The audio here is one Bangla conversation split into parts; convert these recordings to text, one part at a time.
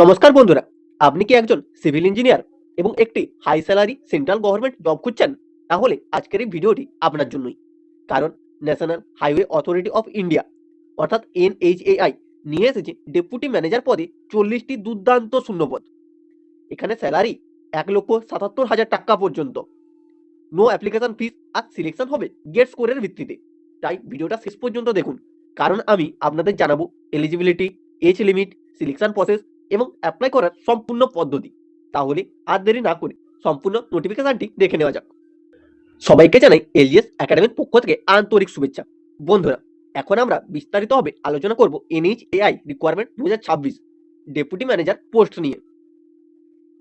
নমস্কার বন্ধুরা, আপনি কি একজন সিভিল ইঞ্জিনিয়ার এবং একটি high salary central government job খুঁজছেন? তাহলে আজকের এই ভিডিওটি আপনার জন্যই। কারণ national highway authority of India অর্থাৎ NHAI নিয়ে এসেছে ডেপুটি ম্যানেজার পদে 40টি দুর্দান্ত শূন্যপদ। এখানে স্যালারি 1,77,000 টাকা পর্যন্ত। নো অ্যাপ্লিকেশন ফিস আর সিলেকশন হবে গেট স্কোরের ভিত্তিতে। তাই ভিডিওটা শেষ পর্যন্ত দেখুন, কারণ আমি আপনাদের জানাবো eligibility, age limit, selection process এবং অ্যাপ্লাই করার সম্পূর্ণ পদ্ধতি। তাহলে আর দেরি না করে সম্পূর্ণ নোটিফিকেশনটি দেখে নেওয়া যাক। সবাইকে জানাই এলজিএস একাডেমির পক্ষ থেকে আন্তরিক শুভেচ্ছা। বন্ধুরা, এখন আমরা বিস্তারিতভাবে আলোচনা করব NHAI requirement 2026 deputy manager post নিয়ে।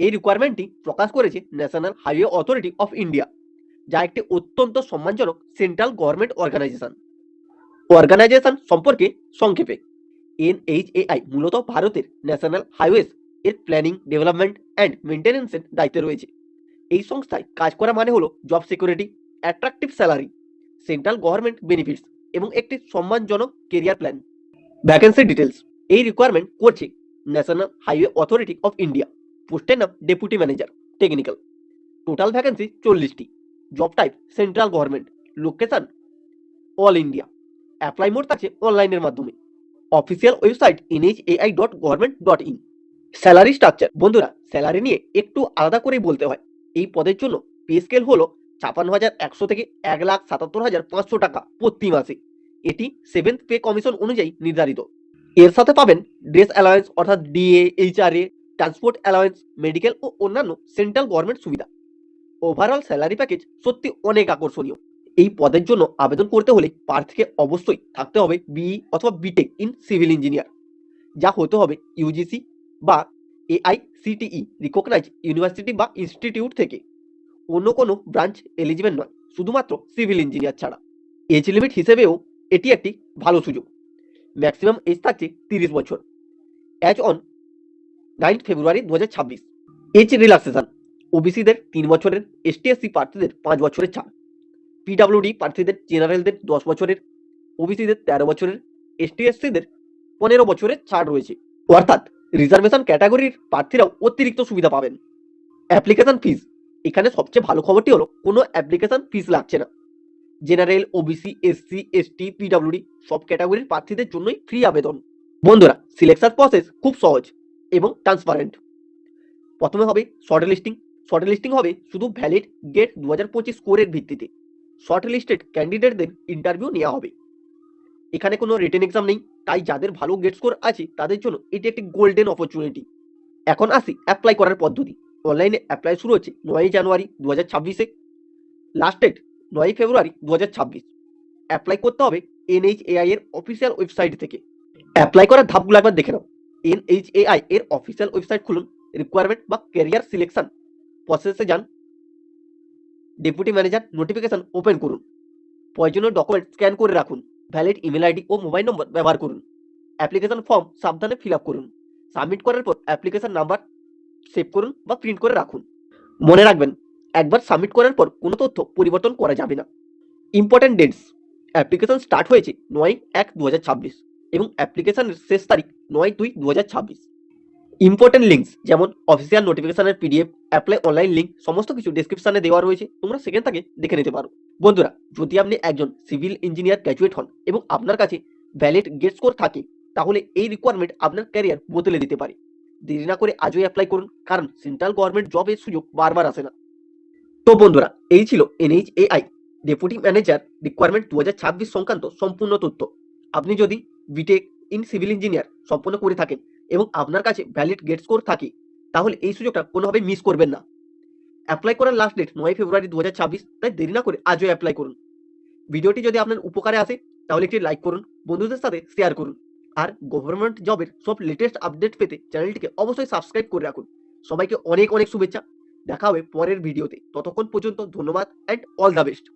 এই রিকোয়ারমেন্টটি প্রকাশ করেছে national highway authority of India, যা একটি অত্যন্ত সম্মানজনক সেন্ট্রাল গভর্নমেন্ট অর্গানাইজেশন সম্পর্কে সংক্ষেপে। NHAI মূলত ভারতের ন্যাশনাল হাইওয়েজ এর প্ল্যানিং, ডেভেলপমেন্ট অ্যান্ড মেনটেন্যান্সের দায়িত্বে রয়েছে। এই সংস্থায় কাজ করা মানে হলো job security, attractive salary, central government benefits এবং একটি সম্মানজনক কেরিয়ার প্ল্যান। Vacancy details. এই রিকোয়ারমেন্ট করছে national highway authority of India. পোস্টের নাম deputy manager technical. Total vacancy 40টি। Job type central government. Location all India. Apply mode থাকছে অনলাইনের মাধ্যমে। Official website nhai.government.in। Salary structure. বন্ধুরা, স্যালারি নিয়ে একটু আলাদা করেই বলতে হয়। এই পদের জন্য পে স্কেল হলো ৫৬,১০০ থেকে ১,৭৭,৫০০ টাকা প্রতি মাসে। এটি 7th পে কমিশন অনুযায়ী নির্ধারিত। এর সাথে পাবেন ড্রেস অ্যালাওয়েন্স অর্থাৎ DA, HRA, transport allowance, medical ও অন্যান্য সেন্ট্রাল গভর্নমেন্ট সুবিধা। ওভারঅল স্যালারি প্যাকেজ সত্যি অনেক আকর্ষণীয়। এই পদের জন্য আবেদন করতে হলে প্রার্থীকে অবশ্যই থাকতে হবে বিই অথবা বিটেক ইন সিভিল ইঞ্জিনিয়ার, যা হতে হবে ইউজিসি বা AICTE রিকগনাইজ ইউনিভার্সিটি বা ইনস্টিটিউট থেকে। অন্য কোনো ব্রাঞ্চ এলিজিবল নয়, শুধুমাত্র সিভিল ইঞ্জিনিয়ার ছাড়া। এজ লিমিট হিসেবেও এটি একটি ভালো সুযোগ। ম্যাক্সিমাম এজ থাকছে 30 বছর। As on 9 February 2026। Age relaxation. ওবিসিদের 3 বছরের, ST/SC প্রার্থীদের 5 বছরের ছাড়। PWD প্রার্থীদের, জেনারেলদের 10 বছরের, ওবিসিদের 13 বছরের, ST/SCদের 15 বছরের ছাড় রয়েছে। অর্থাৎ রিজার্ভেশন ক্যাটাগরির প্রার্থীরাও অতিরিক্ত সুবিধা পাবেন। Application fees. এখানে সবচেয়ে ভালো খবরটি হলো কোনো অ্যাপ্লিকেশন ফিস লাগছে না। General, OBC, SC, ST, PWD সব ক্যাটাগরির প্রার্থীদের জন্যই ফ্রি আবেদন। বন্ধুরা, সিলেকশন প্রসেস খুব সহজ এবং ট্রান্সপারেন্ট। প্রথমে হবে শর্ট লিস্টিং। শর্ট লিস্টিং হবে শুধু ভ্যালিড গেট 2025 স্কোরের ভিত্তিতে। শর্ট লিস্টেড ক্যান্ডিডেটদের ইন্টারভিউ নেওয়া হবে। এখানে কোনো রিটেন এক্সাম নেই, তাই যাদের ভালো গেট স্কোর আছে তাদের জন্য এটি একটি গোল্ডেন অপরচুনিটি। এখন আসি অ্যাপ্লাই করার পদ্ধতি। অনলাইনে অ্যাপ্লাই শুরু হচ্ছে 9 জানুয়ারি 2026-এ। Last date 9 February 2026। অ্যাপ্লাই করতে হবে NHAI এর অফিসিয়াল ওয়েবসাইট থেকে। অ্যাপ্লাই করার ধাপগুলো একবার দেখে নাও। NHAI এর অফিসিয়াল ওয়েবসাইট খুলুন, রিকোয়ারমেন্ট বা ক্যারিয়ার সিলেকশন প্রসেসে যান। ডেপুটি ম্যানেজার নোটিফিকেশন ওপেন করুন। প্রয়োজনীয় ডকুমেন্ট স্ক্যান করে রাখুন। ভ্যালিড ইমেল আইডি ও মোবাইল নম্বর ব্যবহার করুন। অ্যাপ্লিকেশন ফর্ম সাবধানে ফিল আপ করুন। সাবমিট করার পর অ্যাপ্লিকেশন নাম্বার সেভ করুন বা প্রিন্ট করে রাখুন। মনে রাখবেন, একবার সাবমিট করার পর কোনো তথ্য পরিবর্তন করা যাবে না। Important dates. অ্যাপ্লিকেশন স্টার্ট হয়েছে 9/1/2026 এবং অ্যাপ্লিকেশনের শেষ তারিখ 9/2/2026। ইম্পর্টেন্ট লিঙ্কস যেমন অফিসিয়াল নোটিফিকেশনের PDF, অ্যাপ্লাই অনলাইন লিঙ্ক সমস্ত কিছু ডেসক্রিপশনে দেওয়া রয়েছে, তোমরা সেখান থেকে দেখে নিতে পারো। বন্ধুরা, যদি আপনি একজন সিভিল ইঞ্জিনিয়ার গ্র্যাজুয়েট হন এবং আপনার কাছে ভ্যালিড গেট স্কোর থাকে, তাহলে এই রিকোয়ারমেন্ট আপনার ক্যারিয়ার বদলে দিতে পারে। দেরি না করে আজই অ্যাপ্লাই করুন, কারণ সেন্ট্রাল গভর্নমেন্ট জবের সুযোগ বারবার আসে না। তো বন্ধুরা, এই ছিল NHAI ডেপুটি ম্যানেজার রিকোয়ারমেন্ট 2026 সংক্রান্ত সম্পূর্ণ তথ্য। আপনি যদি বিটেক ইন সিভিল ইঞ্জিনিয়ার সম্পন্ন করে থাকেন এবং আপনার কাছে ভ্যালিড গেট স্কোর থাকে, তাহলে এই সুযোগটা কোনোভাবে মিস করবেন না। অ্যাপ্লাই করার লাস্ট ডেট 9 ফেব্রুয়ারি 2026, তাই দেরি না করে আজই অ্যাপ্লাই করুন। ভিডিওটি যদি আপনার উপকারে আসে তাহলে একটি লাইক করুন, বন্ধুদের সাথে শেয়ার করুন। আর গভর্নমেন্ট জবের সব লেটেস্ট আপডেট পেতে চ্যানেলটিকে অবশ্যই সাবস্ক্রাইব করে রাখুন। সবাইকে অনেক অনেক শুভেচ্ছা। দেখা হবে পরের ভিডিওতে। ততক্ষণ পর্যন্ত ধন্যবাদ অ্যান্ড অল দ্য বেস্ট।